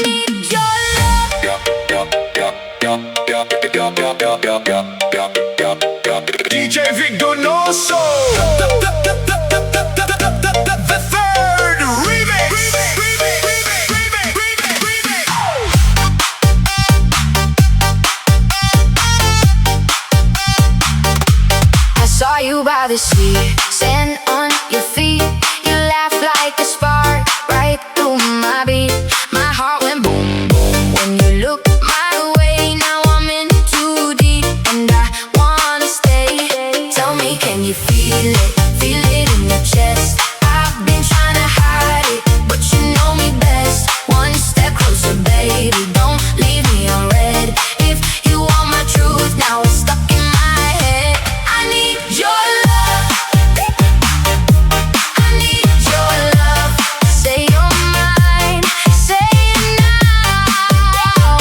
need your love. DJ Vic Donoso, the third remix. I saw you by the sea, sand on your feet. You laugh like a spark right through my beat. My heart went boom, boom when you looked my way. Now I'm in too deep and I wanna stay. Tell me, can you feel it? Feel it in your chest. I've been trying to hide it, but you know me best. One step closer, baby, don't leave me on red. If you want my truth, now it's stuck in my head. I need your love. I need your love. Say you're mine, say it now.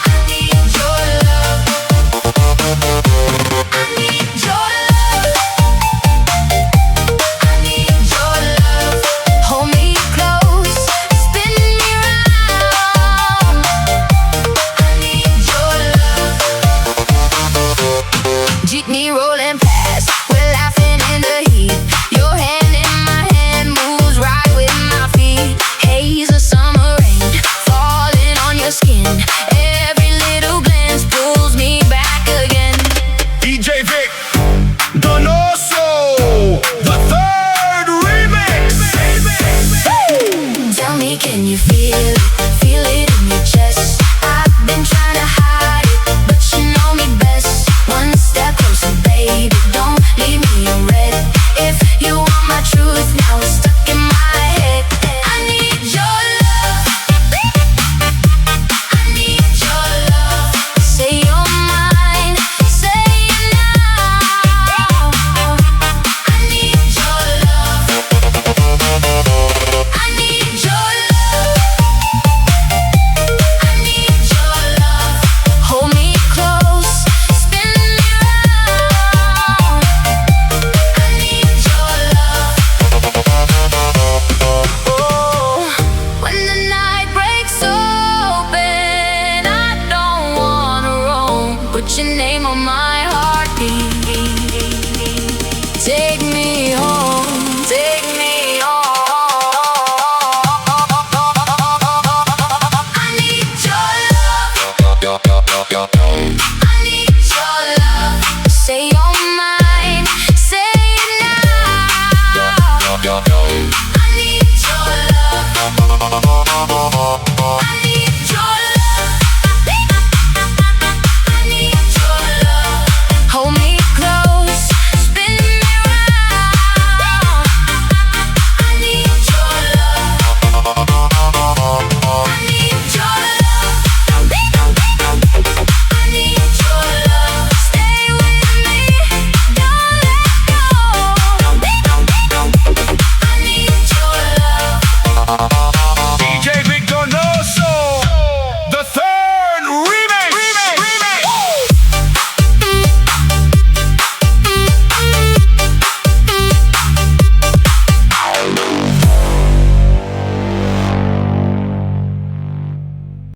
I need your love. I need your love. I need your love. Hold me close, spin me round. I need your love. Jeepney rolling past, we're laughing in the heat. Your hand in my hand moves right with my feet. Haze of summer rain falling on your skin. Every little glance pulls me back again. DJ Vic Donoso, the third remix. Tell me, can you feel it? Feel it in your chest. I've been trying to hide it, but you know me best. One step closer, baby, don't leave me on red. If you want my truth, now it's